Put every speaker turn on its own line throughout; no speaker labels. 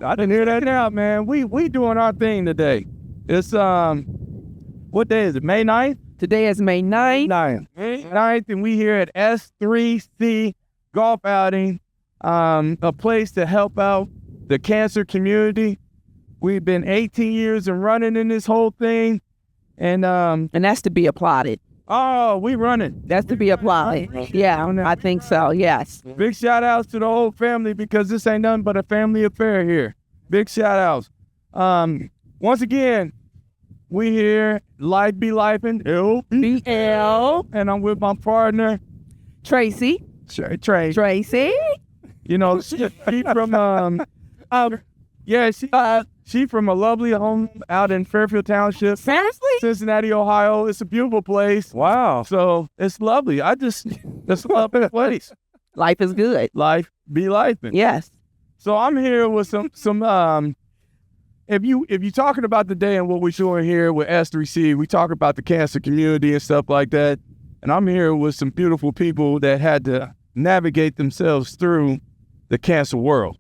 I didn't hear that now, man. We doing our thing today. It's what day is it? May 9th?
Today is May 9th.
May 9th, and we here at S3C Golf Outing, a place to help out the cancer community. We've been 18 years and running in this whole thing, and
that's to be applauded.
Oh, we running.
That's to be applauded. Yeah, I think so, yes.
Big shout outs to the whole family because this ain't nothing but a family affair here. Big shout outs. Once again, we here, Life Be Lif-En,
BL.
And I'm with my partner,
Tracy.
Tracy. You know, she from, she from a lovely home out in Fairfield Township.
Seriously?
Cincinnati, Ohio. It's a beautiful place.
Wow.
So it's lovely. I just love the place.
Life is good.
Life be Lif-En.
Yes.
So I'm here with some if you're talking about the day and what we're doing here with S3C, we talk about the cancer community and stuff like that. And I'm here with some beautiful people that had to navigate themselves through the cancer world.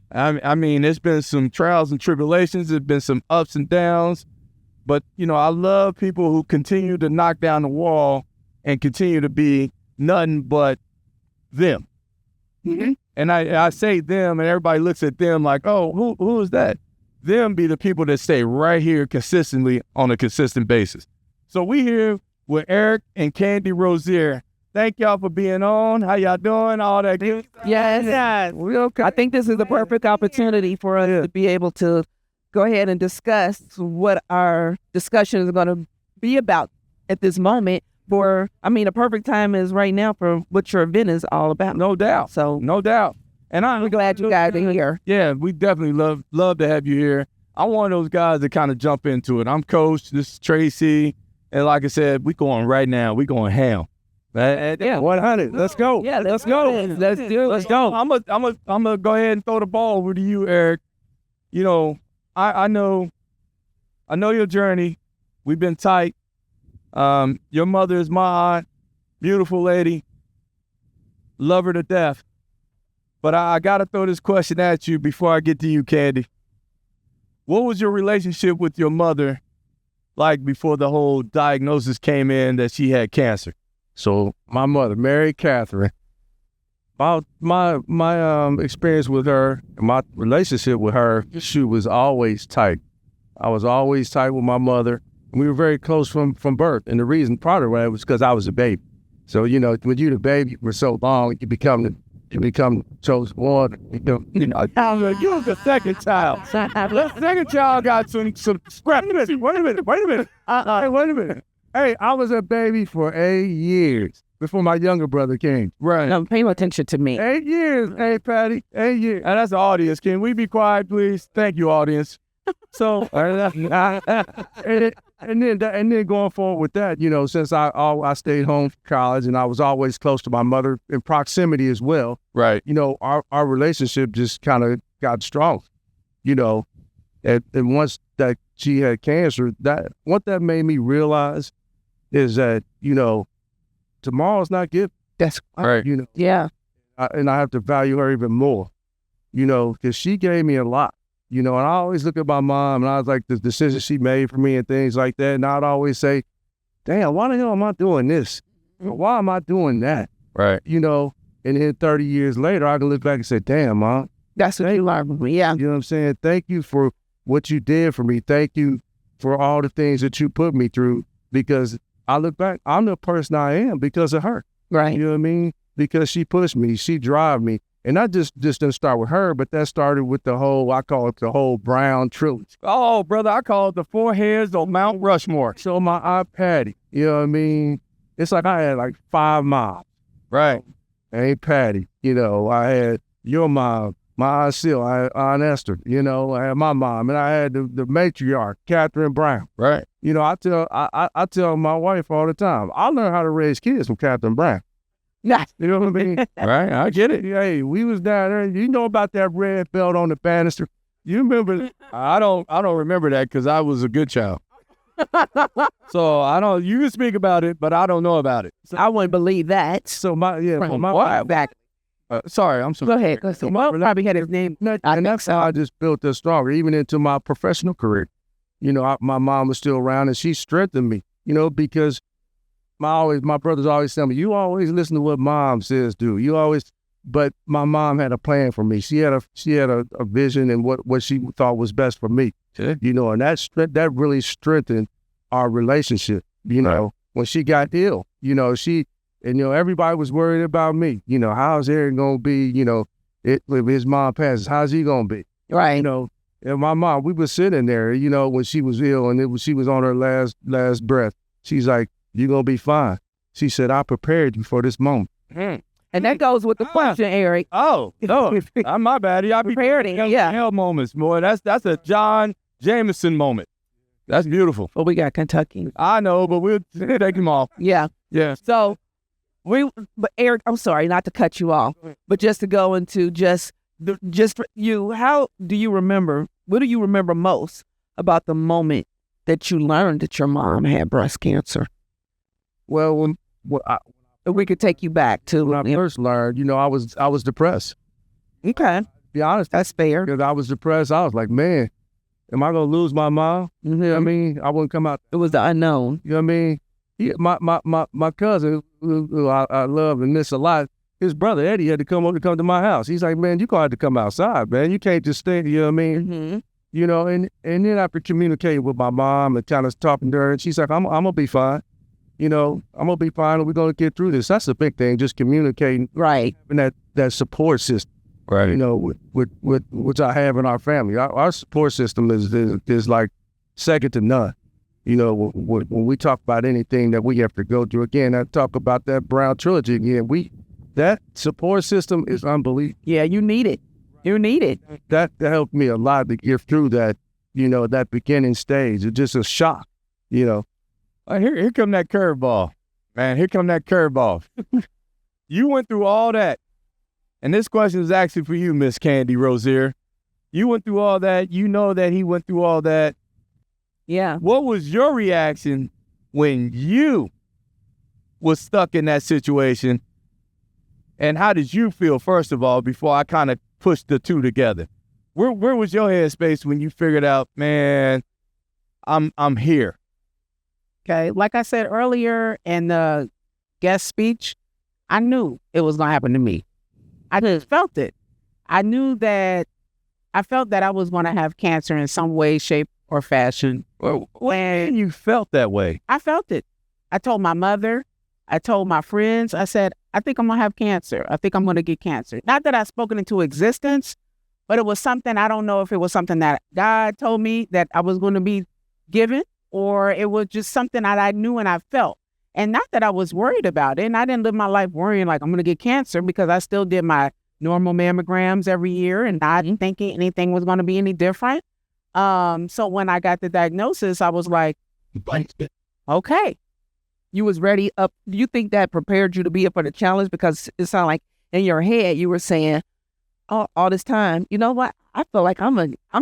I mean, it's been some trials and tribulations. There's been some ups and downs. But, you know, I love people who continue to knock down the wall and continue to be nothing but them. Mm-hmm. And I say them, and everybody looks at them like, oh, who is that? Them be the people that stay right here consistently on a consistent basis. So we here with Eric and Candy Rozier. Thank y'all for being on. How y'all doing? All that good stuff?
Yes. I think this is the perfect opportunity for us to be able to go ahead and discuss what our discussion is going to be about at this moment. A perfect time is right now for what your event is all about.
No doubt.
So,
no doubt. And I'm
glad you guys are here.
Yeah, we definitely love to have you here. I'm one of those guys that kind of jump into it. I'm Coach. This is Tracy. And like I said, we going right now. We going ham.
Yeah, 100. Let's go.
Yeah, let's go. Let's do it.
Let's go. I'm gonna go ahead and throw the ball over to you, Eric. You know, I know your journey. We've been tight. Your mother is my aunt, beautiful lady. Love her to death. But I gotta throw this question at you before I get to you, Candy. What was your relationship with your mother like before the whole diagnosis came in that she had cancer?
So my mother, Mary Catherine, about my experience with her, my relationship with her, she was always tight. I was always tight with my mother. And we were very close from birth. And the reason part of it was because I was a baby. So, you know, when you're the baby for so long, you become chosen one.
You was the second child. The second child got some scrap.
Wait a minute. Hey, I was a baby for 8 years before my younger brother came.
Right.
Now, pay attention to me.
8 years. Hey, Patty. 8 years.
And that's the audience. Can we be quiet, please? Thank you, audience. So,
and then going forward with that, you know, since I stayed home from college and I was always close to my mother in proximity as well.
Right.
You know, our relationship just kind of got strong, you know, and once that she had cancer, what that made me realize is that, you know, tomorrow's not given.
That's
right.
You know.
Yeah.
And I have to value her even more, you know, because she gave me a lot, you know, and I always look at my mom and I was like, the decisions she made for me and things like that. And I'd always say, damn, why the hell am I doing this? Why am I doing that?
Right.
You know, and then 30 years later, I can look back and say, damn, Mom.
That's what you learned from me. Yeah.
You know what I'm saying? Thank you for what you did for me. Thank you for all the things that you put me through, because I look back, I'm the person I am because of her.
Right.
You know what I mean? Because she pushed me, she drove me. And that just didn't start with her, but that started with I call it the whole Brown trilogy.
Oh, brother, I call it the four heads on Mount Rushmore.
So my Aunt Patty, you know what I mean? It's like I had like 5 moms.
Right.
Aunt Patty, you know, I had your mom, my Aunt Sil, I had Aunt Esther, you know, I had my mom, and I had the matriarch, Catherine Brown.
Right.
You know, I tell my wife all the time, I learned how to raise kids from Catherine Brown.
Yeah.
You know what I mean?
Right, I get it.
Hey, we was down there. You know about that red belt on the banister? You remember?
I don't remember that because I was a good child. So I don't. You can speak about it, but I don't know about it.
I wouldn't believe that.
So my
back.
Sorry, I'm sorry.
Go ahead. Go ahead. Well, probably had his name.
And that's how I just built this stronger, even into my professional career. My mom was still around, and she strengthened me. Because my brothers always tell me, you always listen to what mom says do. But my mom had a plan for me. She had a vision and what she thought was best for me.
Okay.
And that really strengthened our relationship.
Right.
When she got ill, everybody was worried about me. How's Eric gonna be? If his mom passes, how's he gonna be?
Right.
And my mom, we were sitting there, when she was ill and she was on her last breath. She's like, "You're gonna be fine." She said, "I prepared you for this moment."
And that goes with the question, Eric.
Oh, no, my bad. I be
Prepared it, yeah.
hell moments, boy. That's a John Jameson moment. That's beautiful.
Well, we got Kentucky.
I know, but we'll take him off.
Yeah.
Yeah.
So but Eric, I'm sorry not to cut you off, but just to go into just for you, how do you remember? What do you remember most about the moment that you learned that your mom had breast cancer?
Well,
If we could take you back to
when I first learned, I was depressed.
Okay,
To be honest,
that's fair.
because I was depressed. I was like, man, am I gonna lose my mom? You know what I mean? I wouldn't come out.
It was the unknown.
You know what I mean? My cousin, who I love and miss a lot, his brother Eddie had to come to my house. He's like, man, you gonna have to come outside, man. You can't just stay. You know what I mean?
Mm-hmm.
And then after communicating with my mom and kind of talking to her, and she's like, I'm gonna be fine. I'm gonna be fine, and we're gonna get through this. That's the big thing, just communicating,
Right.
having that support system.
Right.
With which I have in our family. Our support system is like second to none. When we talk about anything that we have to go through, again, I talk about that Brown trilogy again. That support system is unbelievable.
Yeah, you need it. You need it.
That helped me a lot to get through that, that beginning stage. It's just a shock,
Here come that curveball, man. Here come that curveball. You went through all that, and this question is actually for you, Miss Candy Rozier. You went through all that. You know that he went through all that.
Yeah.
What was your reaction when you was stuck in that situation? And how did you feel, first of all, before I kind of pushed the two together? Where was your headspace when you figured out, man, I'm here?
Okay, like I said earlier in the guest speech, I knew it was going to happen to me. I just felt it. I felt that I was going to have cancer in some way, shape, or fashion.
Well, when you felt that way?
I felt it. I told my mother, I told my friends, I said, I think I'm going to have cancer. I think I'm going to get cancer. Not that I've spoken into existence, but it was something, I don't know if it was something that God told me that I was going to be given, or it was just something that I knew and I felt. And not that I was worried about it. And I didn't live my life worrying like I'm going to get cancer, because I still did my normal mammograms every year and not thinking anything was going to be any different. So when I got the diagnosis, I was like, okay.
You was ready up. Do you think that prepared you to be up for the challenge? Because it sounded like in your head you were saying, all this time, you know what? I feel like I'm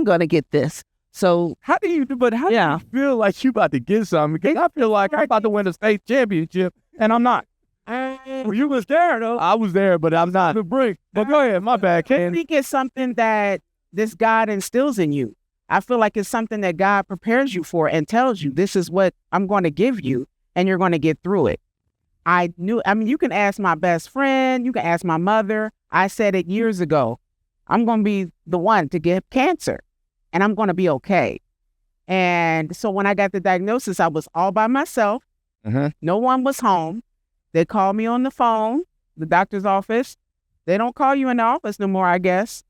gonna get this. So
How do you feel like you about to get something? Because I feel like I'm about to win a state championship, and I'm not. Well, you was there, though. I was there, but I'm not. But go ahead, my bad.
I think it's something that this God instills in you. I feel like it's something that God prepares you for and tells you, this is what I'm going to give you, and you're going to get through it. You can ask my best friend, you can ask my mother. I said it years ago. I'm going to be the one to get cancer, and I'm going to be okay. And so when I got the diagnosis, I was all by myself. No one was home. They called me on the phone, the doctor's office. They don't call you in the office no more, I guess.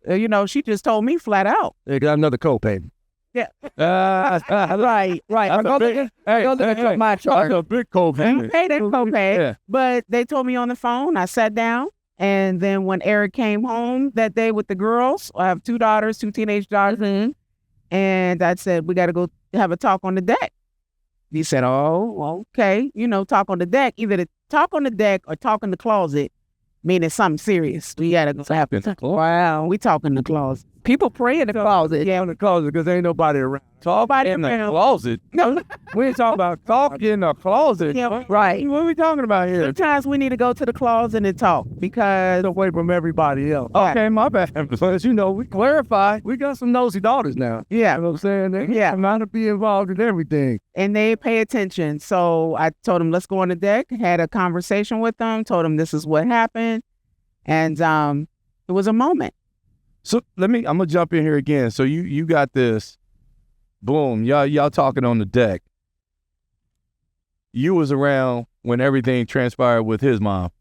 She just told me flat out.
They got another copay.
Yeah.
right.
That's a big,
my chart.
That's a big copay.
They copay.
Yeah.
But they told me on the phone. I sat down. And then when Eric came home that day with the girls, I have 2 daughters, 2 teenage daughters. And I said, we got to go have a talk on the deck. He said, oh, okay. Talk on the deck. Either to talk on the deck or talk in the closet, meaning something serious. We got to have to.
Wow.
We talk in the closet.
People pray in the closet.
Yeah, in the closet, because ain't nobody around.
Talk in the closet.
No,
We ain't talking about talk in the closet.
Yeah.
Right.
What are we talking about here?
sometimes we need to go to the closet and talk because
Away from everybody else.
Okay, my bad.
But you know, we clarify. We got some nosy daughters now.
yeah,
You know what I'm saying? They
Yeah.
come out to be involved in everything.
and they pay attention. So I told them, let's go on the deck, had a conversation with them, told them this is what happened. And it was a moment.
So I'm gonna jump in here again. So you got this. Boom, y'all talking on the deck. You was around when everything transpired with his mom.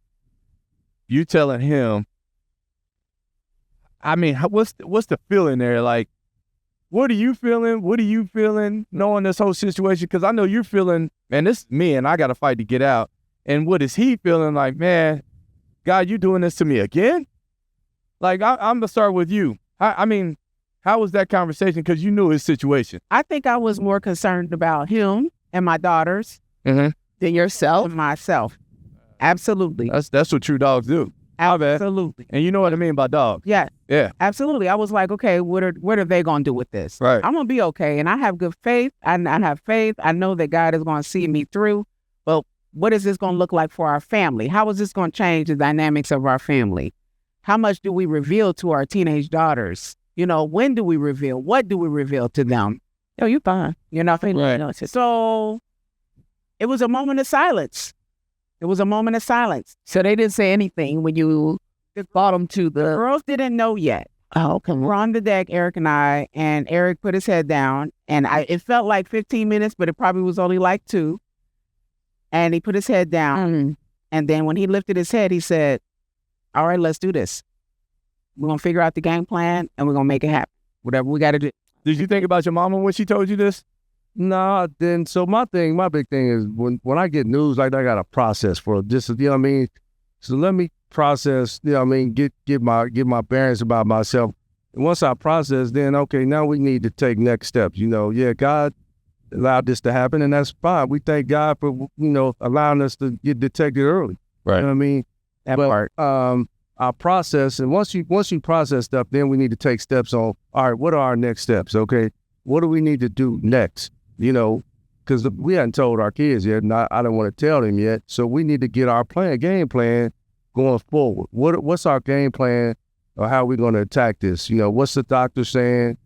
You telling him, I mean, what's the feeling there? Like, what are you feeling? What are you feeling knowing this whole situation? Because I know you're feeling, man, this is me and I got to fight to get out. And what is he feeling like, man, God, you doing this to me again? Like, I'm going to start with you. I mean, how was that conversation? Because you knew his situation.
I think I was more concerned about him and my daughters
Mm-hmm.
Than yourself.
than myself. Absolutely.
That's what true dogs do.
Absolutely.
And you know what I mean by dog.
Yeah,
Yeah.
absolutely. I was like, okay, what are they going to do with this?
Right.
I'm going to be okay. And I have good faith. I have faith. I know that God is going to see me through. But what is this going to look like for our family? How is this going to change the dynamics of our family? How much do we reveal to our teenage daughters? You know, when do we reveal? What do we reveal to them?
Oh, you fine.
You know,
Right.
No, it's just-
so it was a moment of silence. It was a moment of silence.
So they didn't say anything when you brought them to
The
the.
girls didn't know yet.
Oh, okay.
We're on the deck, Eric and I, and Eric put his head down, and it felt like 15 minutes, but it probably was only like 2. And he put his head down,
Mm.
and then when he lifted his head, he said, all right, let's do this. We're going to figure out the game plan, and we're going to make it happen. Whatever we got to do.
Did you think about your mama when she told you this?
No, then so my big thing is when I get news like that, I got a process for this. You know what I mean? So let me process. You know what I mean? Get my bearings about myself. And once I process, then okay, now we need to take next steps. You know, yeah, God allowed this to happen, and that's fine. We thank God for allowing us to get detected early.
Right.
You know what I mean?
That
But,
part.
our process, and once you process stuff, then we need to take steps on. All right, what are our next steps? Okay, what do we need to do next? You know, because we hadn't told our kids yet, and I don't want to tell them yet. So we need to get our game plan going forward. What's our game plan, or how are we going to attack this? You know, what's the doctor saying?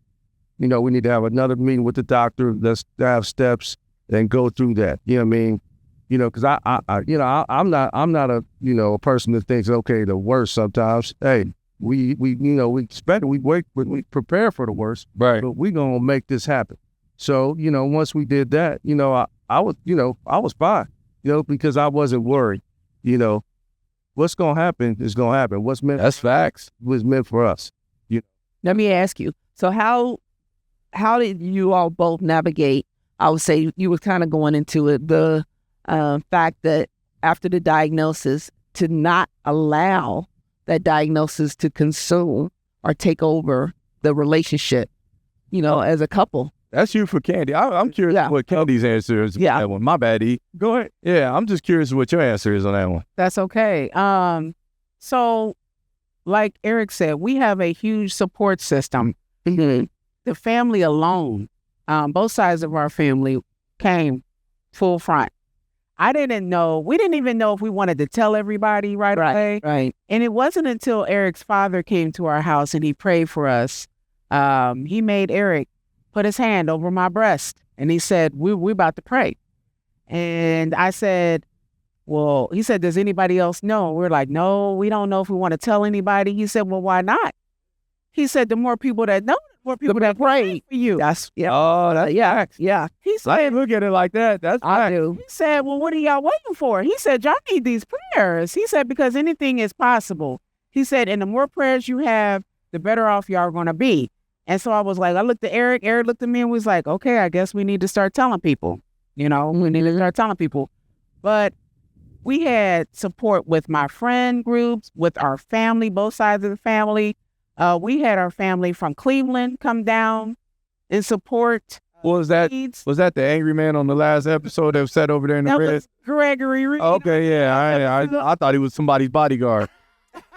You know, we need to have another meeting with the doctor. Let's have steps and go through that. You know what I mean? You know, because I'm not a person that thinks, okay, the worst sometimes. Hey, we expect it. We prepare for the worst,
Right.
but we gonna make this happen. So, once we did that, I was fine, because I wasn't worried. What's gonna happen is gonna happen. What's meant
That's facts.
was meant for us.
Let me ask you. So how did you all both navigate? I would say you were kind of going into it. The fact that after the diagnosis, to not allow that diagnosis to consume or take over the relationship, as a couple.
That's you for Candy. I'm curious
Yeah.
what Candy's answer is
Yeah.
on that one. My bad, E.
Go ahead.
Yeah, I'm just curious what your answer is on that one.
That's okay. So like Eric said, we have a huge support system.
Mm-hmm.
The family alone, both sides of our family came full front. We didn't even know if we wanted to tell everybody right away.
Right.
And it wasn't until Eric's father came to our house and he prayed for us. He made Eric put his hand over my breast and he said, we're about to pray. And I said, well, he said, does anybody else know? We're like, no, we don't know if we want to tell anybody. He said, well, why not? He said, the more people that know, the more people that pray for you.
That's
Oh, that's facts.
yeah.
He
I
said,
didn't look at it like that. That's
I
facts.
do.
he said, well, what are y'all waiting for? He said, y'all need these prayers. He said, because anything is possible. He said, and the more prayers you have, the better off y'all are going to be. And so I was like, I looked at Eric looked at me and was like, okay, I guess we need to start telling people, we need to start telling people. But we had support with my friend groups, with our family, both sides of the family. We had our family from Cleveland come down and support.
Was that
needs.
the angry man on the last episode that sat over there in the
That
red?
was Gregory Reed.
Okay, yeah. I thought he was somebody's bodyguard.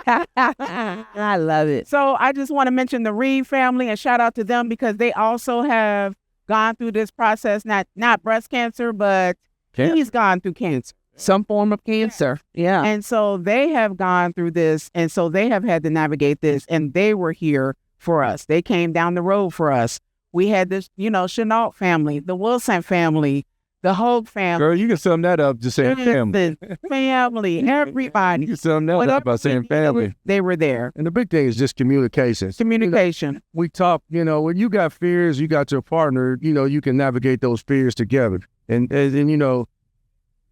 I love it.
So I just want to mention the Reed family and shout out to them because they also have gone through this process, not breast cancer, but he's gone through cancer.
Some form of cancer. Yeah.
And so they have gone through this, and so they have had to navigate this, and they were here for us. They came down the road for us. We had this, Chenault family, the Wilson family, the Hogue family.
Girl, you can sum that up just saying family.
Family, everybody.
You can sum that up by saying family.
They were there.
And the big thing is just communication.
Communication.
We talk, when you got fears, you got your partner, you can navigate those fears together. And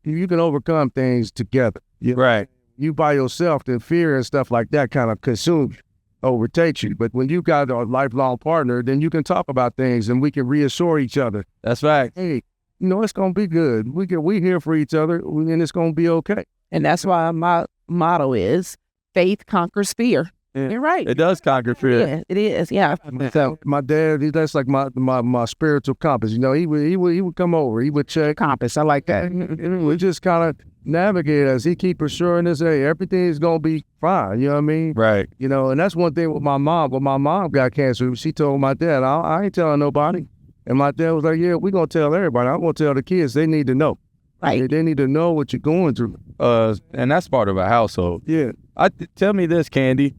you can overcome things together.
Right.
You by yourself, then fear and stuff like that kind of consumes, overtakes you. But when you got a lifelong partner, then you can talk about things and we can reassure each other.
That's right.
Hey, it's going to be good. We here for each other and it's going to be okay.
And that's why my motto is faith conquers fear.
Yeah.
You're right.
It does conquer fear.
Yeah, it is. Yeah.
So my dad, that's like my spiritual compass. He would come over. He would check.
Compass. I like that.
And we just kind of navigate us. He keep assuring us, hey, everything is going to be fine. You know what I mean?
Right.
And that's one thing with my mom. When my mom got cancer, she told my dad, I ain't telling nobody. And my dad was like, yeah, we're going to tell everybody. I'm going to tell the kids. They need to know.
Right.
They need to know what you're going through.
And that's part of a household.
Yeah.
Tell me this, Candy.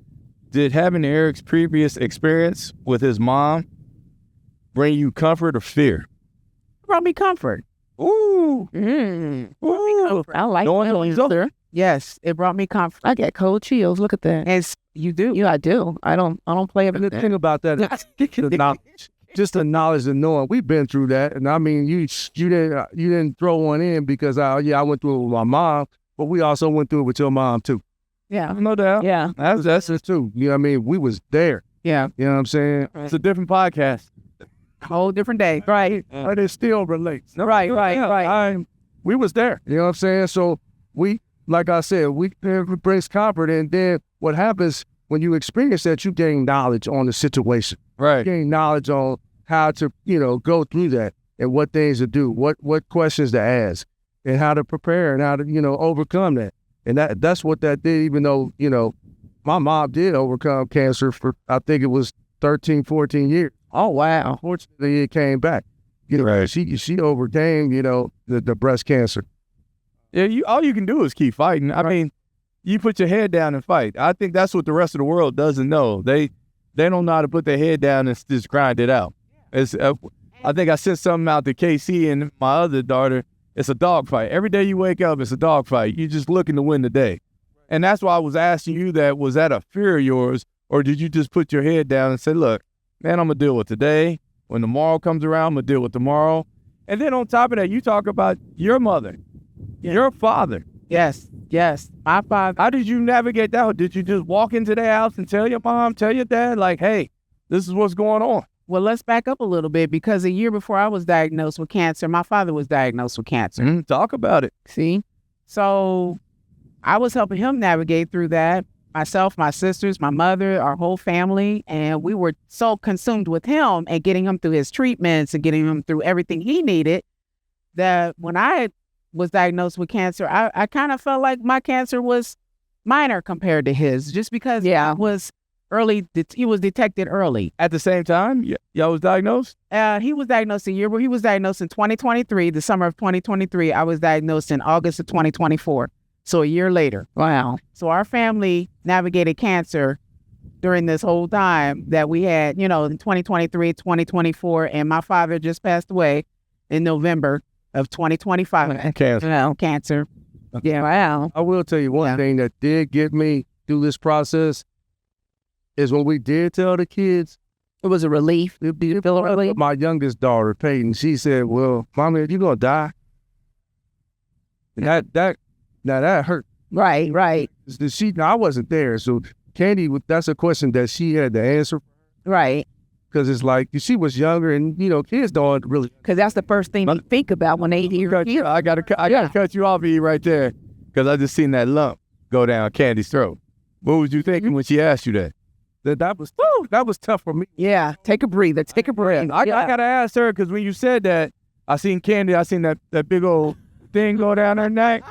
Did having Eric's previous experience with his mom bring you comfort or fear?
It brought me comfort.
Ooh.
Ooh. I like
Knowing
that
he's
answer.
Yes, it brought me comfort.
I get cold chills. Look at that.
And you do.
Yeah, I do. I don't play
And the
about
thing
that.
about that is the knowledge. Just the knowledge and knowing. We've been through that. And I mean, you didn't throw one in because I went through it with my mom, but we also went through it with your mom too.
Yeah.
No doubt.
Yeah.
That's
it too. You know what I mean? We was there.
Yeah.
You know what I'm saying?
It's a different podcast.
Whole different day.
Right.
But it still relates.
Right.
We was there. You know what I'm saying? So we, like I said, it brings comfort. And then what happens when you experience that, you gain knowledge on the situation.
Right.
You gain knowledge on how to, go through that and what things to do, what questions to ask and how to prepare and how to, overcome that. And that's what that did, even though, my mom did overcome cancer for, I think it was 13, 14 years.
Oh, wow.
Fortunately, it came back.
Right.
She overcame, the breast cancer.
Yeah, all you can do is keep fighting. I mean, you put your head down and fight. I think that's what the rest of the world doesn't know. They don't know how to put their head down and just grind it out. It's I think I sent something out to KC and my other daughter. It's a dogfight. Every day you wake up, it's a dogfight. You're just looking to win the day. And that's why I was asking you that. Was that a fear of yours, or did you just put your head down and say, look, man, I'm going to deal with today. When tomorrow comes around, I'm going to deal with tomorrow. And then on top of that, you talk about your mother, your father.
Yes. My father.
How did you navigate that? Did you just walk into their house and tell your mom, tell your dad, like, hey, this is what's going on?
Well, let's back up a little bit because a year before I was diagnosed with cancer, my father was diagnosed with cancer.
Talk about it.
See? So I was helping him navigate through that. Myself, my sisters, my mother, our whole family. And we were so consumed with him and getting him through his treatments and getting him through everything he needed that when I was diagnosed with cancer, I kind of felt like my cancer was minor compared to his just because it was early. He was detected early.
At the same time, y'all was diagnosed?
He was diagnosed a year, but he was diagnosed in 2023, the summer of 2023. I was diagnosed in August of 2024. So a year later.
Wow.
So our family navigated cancer during this whole time that we had, in 2023, 2024, and my father just passed away in November of 2025. Cancer.
Yeah. Wow.
I will tell you one thing that did get me through this process is when we did tell the kids.
It was a relief. Did you feel a relief?
My youngest daughter, Peyton, she said, well, Mommy, you're going to die. And that hurt.
Right.
I wasn't there. So Candy, that's a question that she had to answer.
Right.
Because it's like, she was younger and, kids don't really.
Because that's the first thing they think about when they hear you.
I gotta cut you off, E, right there. Because I just seen that lump go down Candy's throat. What was you thinking when she asked you that?
That was tough for me.
Yeah. Take a breather. Take a breath.
I gotta ask her, because when you said that, I seen Candy, I seen that big old thing go down her neck.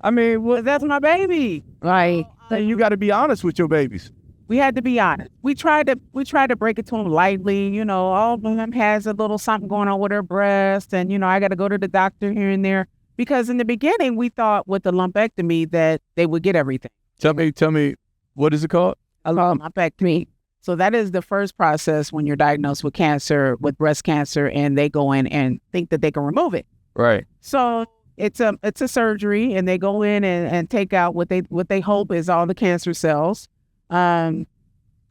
I mean,
That's my baby.
Right.
And you got to be honest with your babies.
We had to be honest. We tried to break it to them lightly. You know, all of them has a little something going on with her breast, and you know, I got to go to the doctor here and there. Because in the beginning, we thought with the lumpectomy that they would get everything.
Tell me, what is it called?
A lumpectomy.
So that is the first process when you're diagnosed with cancer, with breast cancer, and they go in and think that they can remove it.
Right.
So it's a surgery, and they go in and take out what they hope is all the cancer cells. And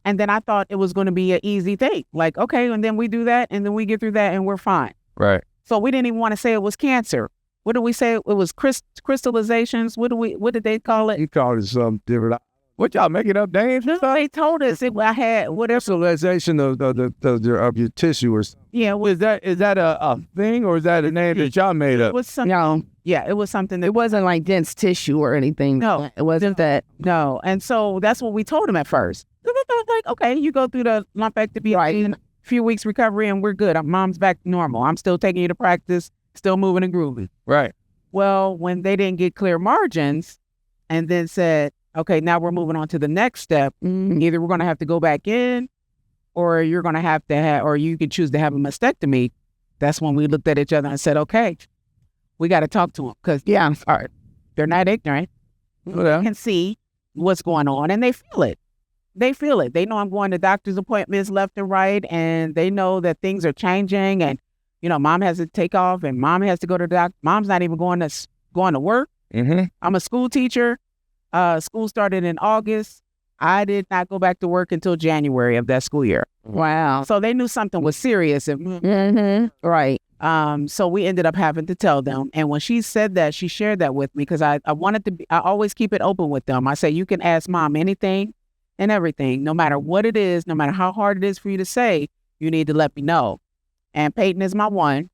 then I thought it was going to be an easy thing. Like, okay, and then we do that, and then we get through that, and we're fine.
Right.
So we didn't even want to say it was cancer. What did we say? It was crystallizations. What did they call it?
You call it something different.
What y'all making up names?
No, they told us I had whatever.
Crystallization of your tissue or something.
Yeah,
Is that a thing, or is that a name that y'all made
it
up?
was something.
No,
Yeah, it was something that
it wasn't like dense tissue or anything.
No.
It wasn't that.
no. And so that's what we told him at first. Like, okay, you go through the lumpectomy,
Right.
a few weeks recovery, and we're good. Mom's back to normal. I'm still taking you to practice, still moving and grooving.
Right.
Well, when they didn't get clear margins, and then said, okay, now we're moving on to the next step. Either we're going to have to go back in, or you're going to have, or you can choose to have a mastectomy. That's when we looked at each other and said, okay, we got to talk to them because they're not ignorant.
Yeah.
They can see what's going on, and they feel it. They know I'm going to doctor's appointments left and right, and they know that things are changing, and you know, mom has to take off, and mom has to go to the doctor. Mom's not even going to work.
Mm-hmm.
I'm a school teacher. School started in August. I did not go back to work until January of that school year.
Wow.
So they knew something was serious.
Right.
So we ended up having to tell them. And when she said that, she shared that with me because I wanted to be, I always keep it open with them. I say, you can ask mom anything and everything, no matter what it is, no matter how hard it is for you to say, you need to let me know. And Peyton is my one.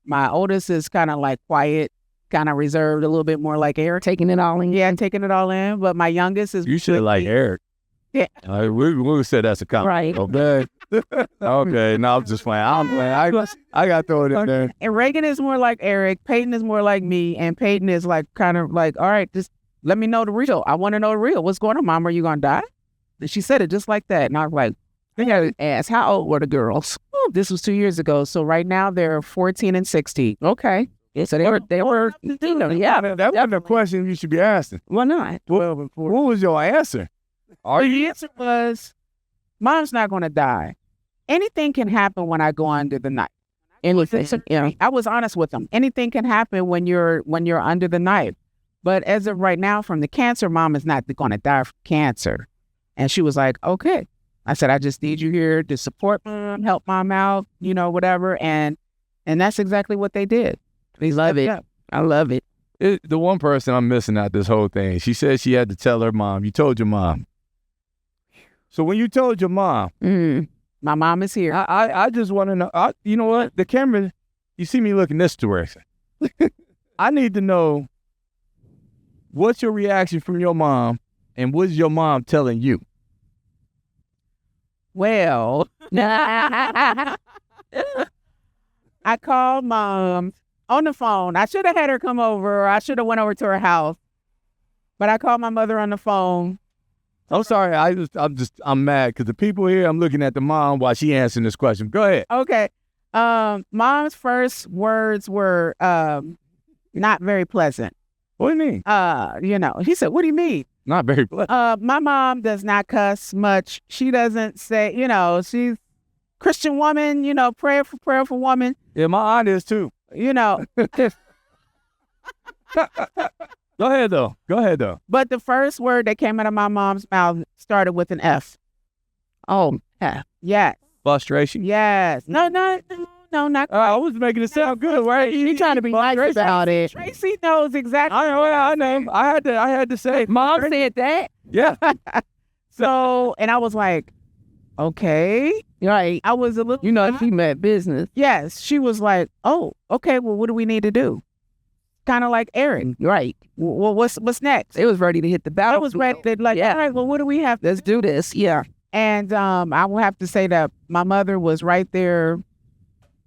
My oldest is kind of like quiet, kind of reserved, a little bit more like Eric.
Taking it all in.
Yeah, taking it all in. But my youngest is...
You should like Eric.
Yeah.
We said that's a compliment.
Right.
Okay. Okay. No, I'm just playing. I got to throw it in there.
And Reagan is more like Eric. Peyton is more like me. And Peyton is like kind of like, all right, just let me know the real. I want to know the real. What's going on, Mom? Are you going to die? And she said it just like that. And I was like, I got to ask, how old were the girls? Oh, this was 2 years ago. So right now they're 14 and 16.
Okay. So they were, you know, yeah.
That wasn't a question you should be asking.
Why not?
12 and 14.
What was your answer?
The answer was, Mom's not going to die. Anything can happen when I go under the knife.
Anything. Yeah.
I was honest with them. Anything can happen when you're under the knife. But as of right now, from the cancer, Mom is not going to die from cancer. And she was like, okay. I said, I just need you here to support Mom, help Mom out, you know, whatever. And that's exactly what they did.
We love it. I love it.
The one person I'm missing out this whole thing, she said she had to tell her mom. You told your mom. So when you told your mom,
my mom is here.
I just want to know, you know what? The camera, you see me looking this direction. I need to know, what's your reaction from your mom, and what's your mom telling you?
Well, I called Mom on the phone. I should have had her come over, or I should have went over to her house. But I called my mother on the phone.
I'm sorry. I'm mad because the people here, I'm looking at the mom while she answering this question. Go ahead.
Okay. Mom's first words were not very pleasant.
What do you mean?
You know, he said, what do you mean?
Not very pleasant.
My mom does not cuss much. She doesn't say, you know, she's Christian woman, you know, prayerful woman.
Yeah, my aunt is too.
You know.
Go ahead though.
But the first word that came out of my mom's mouth started with an F.
Oh, yeah.
Yes.
Frustration.
Yes. No, not.
I was making it sound good, right?
You trying to be nice about it.
Tracy knows exactly.
I know. I had to say.
Mom said that.
Yeah.
So, and I was like, okay.
Right.
I was a little.
You know, she meant business.
Yes. She was like, oh, okay. Well, what do we need to do? Kind of like Eric.
Right.
Well, what's next?
They was ready to hit the battle.
I was ready to all right, well, what do we have?
Let's do this. Yeah.
And I will have to say that my mother was right there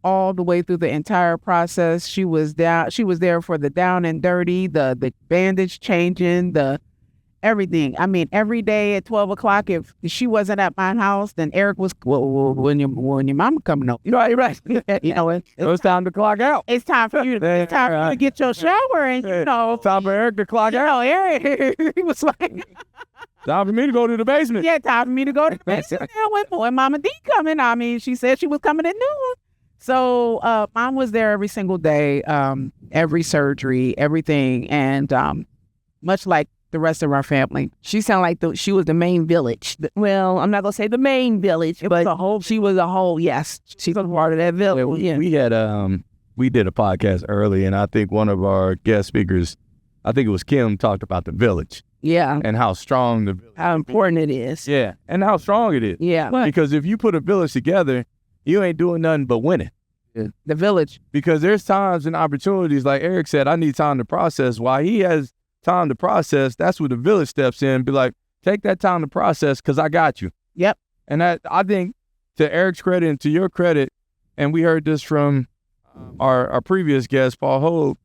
all the way through the entire process. She was there for the down and dirty, the bandage changing, everything. I mean, every day at 12 o'clock, if she wasn't at my house, then Eric was, well, when your mama coming up?
Right.
You know,
It's time to clock out.
it's time for you to get your shower, and you know,
Time for Eric to clock
you
out.
know, Eric, he was like,
Time for me to go to the basement.
yeah, time for me to go to bed. When Mama D coming, I mean, she said she was coming at noon. So Mom was there every single day, every surgery, everything, and much like the rest of our family.
She sounded like she was the main village. Well, I'm not gonna say the main village, but she was a whole. Yes, she was part of that village. Yeah.
We had we did a podcast early, and I think one of our guest speakers, I think it was Kim, talked about the village
Yeah,
and how strong the village.
how important it is.
Yeah, and how strong it is.
Yeah,
Because if you put a village together, you ain't doing nothing but winning.
the village.
Because there's times and opportunities, like Eric said, I need time to process. While he has time to process, that's where the village steps in and be like, take that time to process because I got you.
Yep.
And that, I think, to Eric's credit and to your credit, and we heard this from our previous guest, Paul Hogue,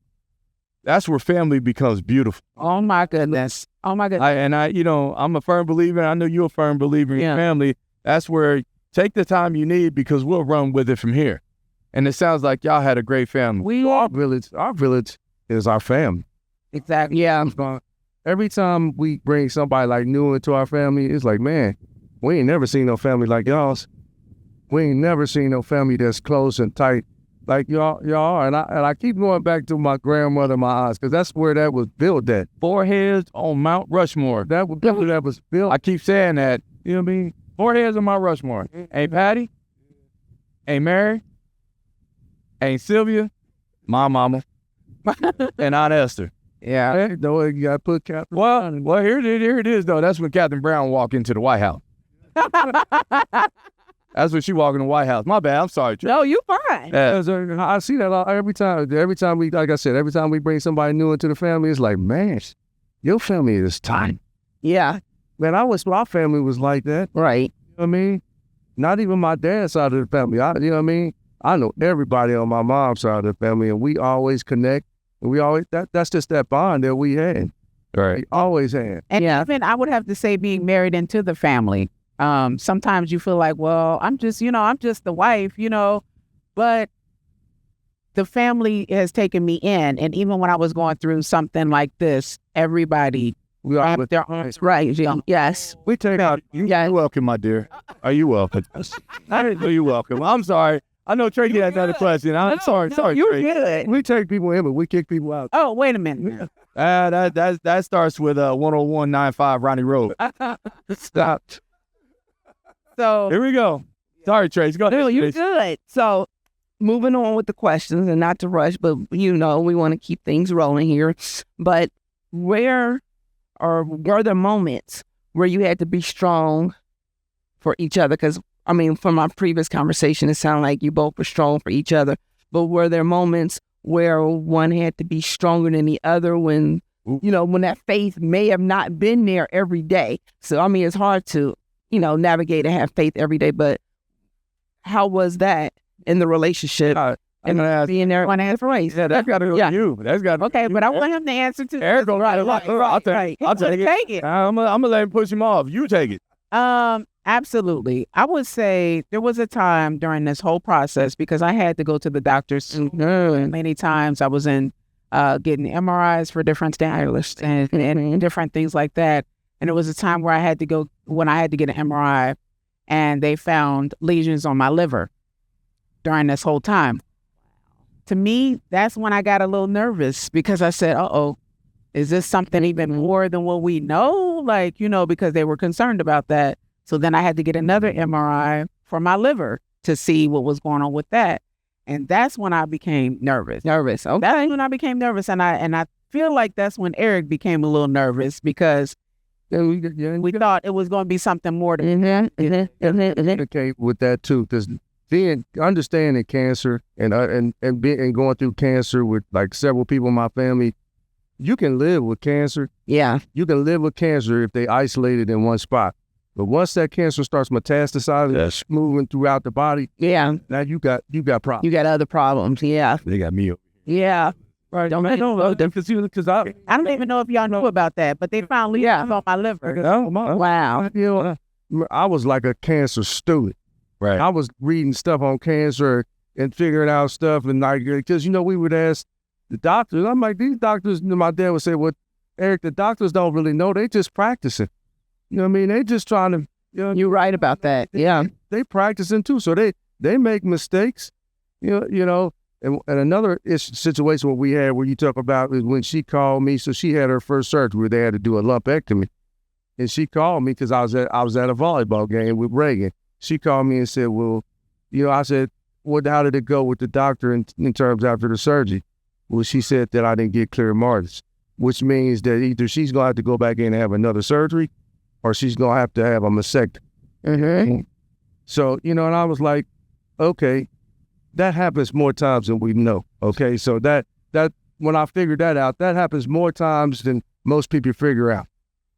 that's where family becomes beautiful.
Oh my goodness. Oh my goodness.
I'm a firm believer, and I know you're a firm believer in
Yeah.
family. That's where take the time you need because we'll run with it from here. And it sounds like y'all had a great family.
Our village is our family.
Exactly.
Yeah,
Every time we bring somebody like new into our family, it's like, man, we ain't never seen no family like y'all's. We ain't never seen no family that's close and tight like y'all are. And I keep going back to my grandmother, my aunts, because that's where that was built at.
Foreheads on Mount Rushmore.
That was built.
I keep saying that. You know what I mean? Foreheads on Mount Rushmore. Ain't Patty? Ain't Mary? Ain't Sylvia? My mama. And Aunt Esther.
yeah.
Hey, though you gotta put Catherine.
Well, here it is, though. That's when Catherine Brown walked into the White House. That's when she walked in the White House. My bad. I'm sorry. Trey.
No, you fine.
I see that every time. Every time we, like I said, every time we bring somebody new into the family, it's like, man, your family is tight.
Yeah,
Man, I wish my family was like that.
right.
You know what I mean? Not even my dad's side of the family. You know what I mean? I know everybody on my mom's side of the family, and we always connect. And we always that's just that bond that we had.
Right.
We always had.
And
Yeah.
even I would have to say being married into the family. Sometimes you feel like, well, I'm just the wife, but the family has taken me in. And even when I was going through something like this, everybody
We all
wrapped their arms.
Right. Yeah. Yes.
We take out.
Yeah.
You're welcome, my dear. Are you welcome? I didn't know you welcome. I'm sorry. I know Tracy had another question. I'm sorry. Sorry,
You're
Tracy.
good.
We take people in, but we kick people out.
Oh, wait a minute.
That starts with 10195 Ronnie Road.
Stop.
So
Here we go. Sorry, Tracy. Go ahead.
No, you're
Tracy.
good. So, moving on with the questions, and not to rush, but we want to keep things rolling here. But were there moments where you had to be strong for each other? Because from our previous conversation, it sounded like you both were strong for each other. But were there moments where one had to be stronger than the other when that faith may have not been there every day? So, it's hard to navigate and have faith every day, but how was that in the relationship
I'm
and
gonna ask.
being there?
Want to answer?
Yeah, that's got to go
Yeah.
to you. That's got to.
Okay, but I want him to answer too.
Eric, right. I'll take
right.
it. I'll take it.
Take it.
I'm gonna let him push him off. You take it.
Absolutely. I would say there was a time during this whole process because I had to go to the doctors many times. I was in getting MRIs for different stylists and different things like that. And there was a time where I had to get an MRI, and they found lesions on my liver during this whole time. To me, that's when I got a little nervous because I said, uh-oh, is this something even more than what we know? Because they were concerned about that. So then I had to get another MRI for my liver to see what was going on with that. And that's when I became nervous.
Okay.
That's when I became nervous. And I feel like that's when Eric became a little nervous because we thought it was going to be something more to
Communicate with that too, because being understanding cancer and going through cancer with like several people in my family, you can live with cancer.
Yeah.
You can live with cancer if they isolated in one spot. But once that cancer starts metastasizing,
Yes.
moving throughout the body,
Yeah.
now you got problems.
You got other problems. Yeah.
They got me.
Yeah.
Right.
Don't
I know because I
don't even know if y'all know about that, but they found lesions on my liver.
Wow.
You know, I was like a cancer student.
Right.
I was reading stuff on cancer and figuring out stuff, and like, because we would ask the doctors. I'm like, these doctors. My dad would say, "Well, Eric, the doctors don't really know. They just practicing. You know what I mean? They just trying to.
You're right about that. Yeah.
They practicing too, so they make mistakes. You know. And another situation what we had where you talk about is when she called me. So she had her first surgery where they had to do a lumpectomy, and she called me because I was at a volleyball game with Reagan. She called me and said, "Well, I said, how did it go with the doctor in terms after the surgery?" Well, she said that I didn't get clear margins, which means that either she's gonna have to go back in and have another surgery, or she's gonna have to have a mastectomy.
Mm-hmm.
So and I was like, okay. That happens more times than we know. Okay, so that when I figured that out, that happens more times than most people figure out.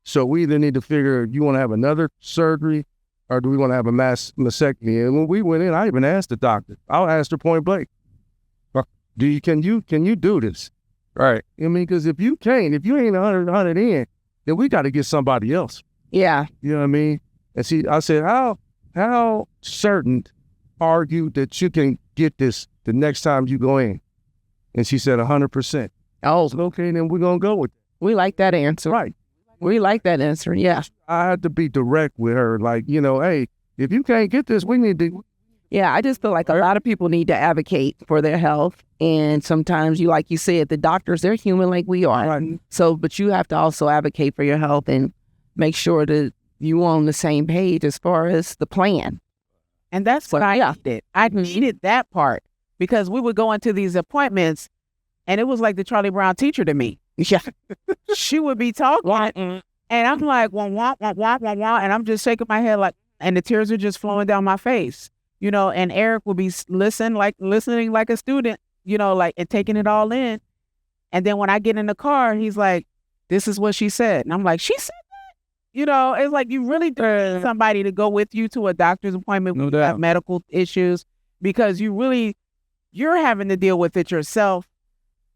So we either need to figure, you want to have another surgery, or do we want to have a mastectomy? And when we went in, I even asked the doctor. I asked her point blank, can you do this? Right? I mean, because if you ain't 100 in, then we got to get somebody else.
Yeah.
You know what I mean? And I said, how certain are you that you can get this the next time you go in? And she said 100%.
Oh,
So, okay, then we're going to go with it.
we like that answer.
Right.
We like that answer. Yeah.
I had to be direct with her. Like, hey, if you can't get this, we need to.
Yeah. I just feel like a lot of people need to advocate for their health. And sometimes like you said, the doctors, they're human like we are.
Right.
So, but you have to also advocate for your health and make sure that you on the same page as far as the plan.
And that's what I did. I needed that part because we would go into these appointments and it was like the Charlie Brown teacher to me.
Yeah.
She would be talking and I'm like, wah, and I'm just shaking my head like, and the tears are just flowing down my face, and Eric would be listening like a student, and taking it all in. And then when I get in the car, he's like, this is what she said. And I'm like, she said it's like you really need somebody to go with you to a doctor's appointment when you have medical issues because you're having to deal with it yourself.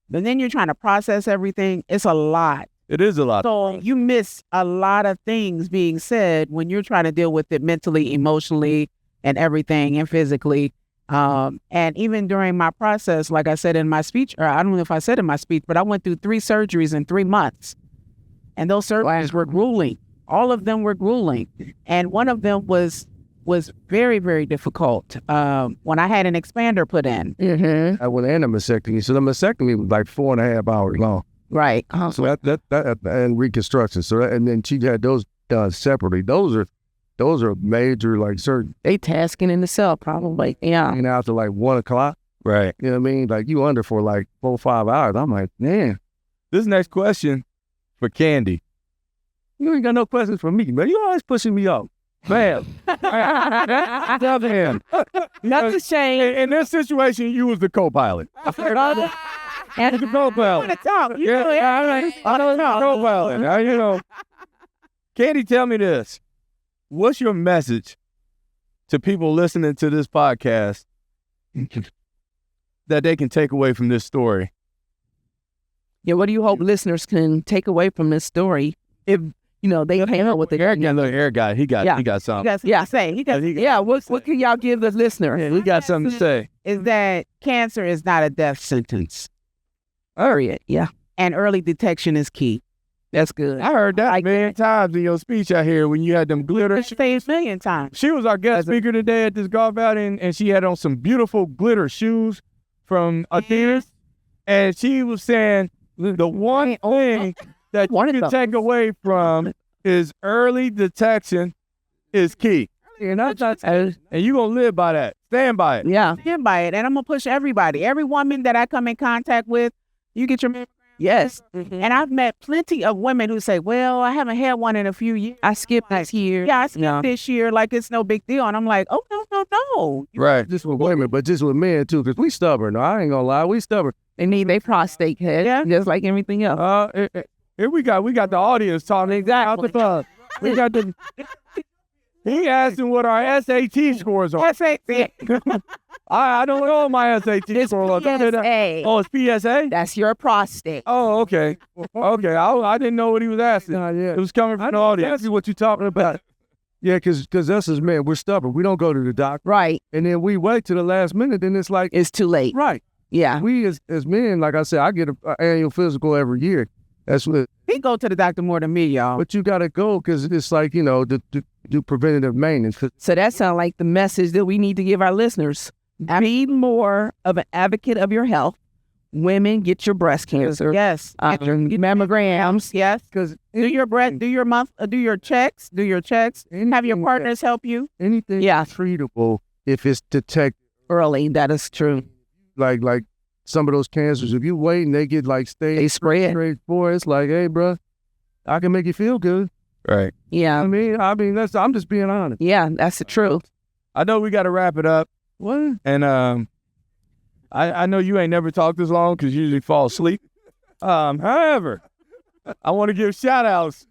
But then you're trying to process everything. It's a lot.
It is a lot.
So you miss a lot of things being said when you're trying to deal with it mentally, emotionally, and everything, and physically. And even during my process, like I said in my speech, or I don't know if I said in my speech, but I went through 3 surgeries in 3 months. And those surgeries were grueling. All of them were grueling. And one of them was very, very difficult when I had an expander put in.
Mm-hmm.
I went in a mastectomy. So the mastectomy was like 4.5 hours long.
Right.
So that and reconstruction. So and then she had those done separately. Those are major like surgery.
They tasking in the cell probably. Yeah.
And after like 1 o'clock.
Right.
You know what I mean? Like you under for like 4 or 5 hours. I'm like, man.
This next question for Candy.
You ain't got no questions for me, man. You always pushing me off. Man.
Damn.
Nothing changed.
In this situation, you was the co-pilot.
And
The co-pilot.
I don't know.
Co-pilot. Now, Candy, tell me this. What's your message to people listening to this podcast that they can take away from this story?
Yeah, what do you hope listeners can take away from this story? If they hang out with the
Eric got he got something.
What can y'all give the listeners?
We got something to say.
Is that cancer is not a death sentence.
Period. Yeah,
And early detection is key.
that's good.
I heard that many times in your speech out here when you had them glitter.
I say it a million times.
She was our guest speaker today at this golf outing, and she had on some beautiful glitter shoes from Adidas. And she was saying the one thing that you can take away from is early detection is key. And you're going to live by that. Stand by it.
Yeah.
Stand by it. And I'm going to push everybody. Every woman that I come in contact with, you get your...
Yes.
And I've met plenty of women who say, well, I haven't had one in a few years.
I skipped this year.
Yeah, I skipped this year like it's no big deal. And I'm like, oh, no.
Right.
Just with women, but just with men too, because we stubborn. No, I ain't gonna lie, we stubborn.
They need their prostate test, just like everything else.
Here we got the audience talking.
Exactly.
We got the He asking what our SAT scores are.
SAT.
I don't know my SAT score.
PSA.
Oh, it's PSA?
That's your prostate.
Oh, okay. Okay, I didn't know what he was asking.
Nah, yeah.
It was coming from the audience.
That's what you're talking about. Yeah, because us as men, we're stubborn. We don't go to the doctor.
Right.
And then we wait to the last minute, then it's like,
It's too late.
right.
Yeah.
We as men, like I said, I get an annual physical every year. That's what,
He go to the doctor more than me, y'all.
but you got to go because it's like, to do preventative maintenance. 'Cause
So that sounds like the message that we need to give our listeners. Be more of an advocate of your health. Women, get your breast cancer.
Yes.
Mammograms.
Yes.
Because
Do your breast. Do your month. Do your checks. Do your checks. Have your partners help you.
anything
Yeah.
treatable if it's detected,
Early. That is true.
like some of those cancers, if you wait and they get like
They
stage
spread.
stage 4, it's like, hey, bro, I can make you feel good.
Right.
Yeah.
I mean, I'm just being honest.
Yeah. That's the truth.
I know we got to wrap it up.
What?
And I know you ain't never talked this long because you usually fall asleep. However, I want to give shout outs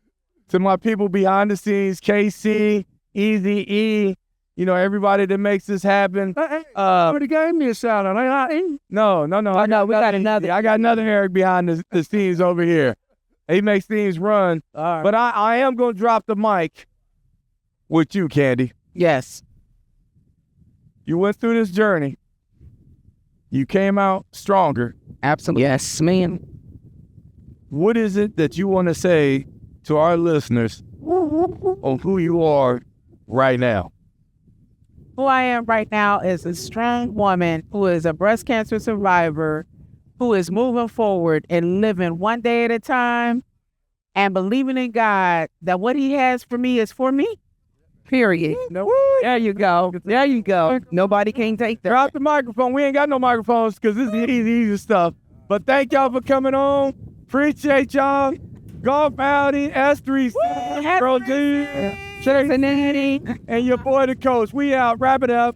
to my people behind the scenes, KC, Easy E, everybody that makes this happen.
Already gave me a shout out.
No.
Oh, no, we got another.
I got another Eric behind the scenes over here. He makes things run.
All right.
But I am going to drop the mic with you, Candy.
Yes.
You went through this journey. You came out stronger.
Absolutely. Yes, ma'am.
What is it that you want to say to our listeners on who you are right now?
Who I am right now is a strong woman who is a breast cancer survivor, who is moving forward and living one day at a time and believing in God that what He has for me is for me.
Period. There you go. There you go. Nobody can take that.
Drop the microphone. We ain't got no microphones because this is easy stuff. But thank y'all for coming on. Appreciate y'all. Golf outing, S3, Bro G,
Cincinnati.
and your boy the coach. We out. Wrap it up.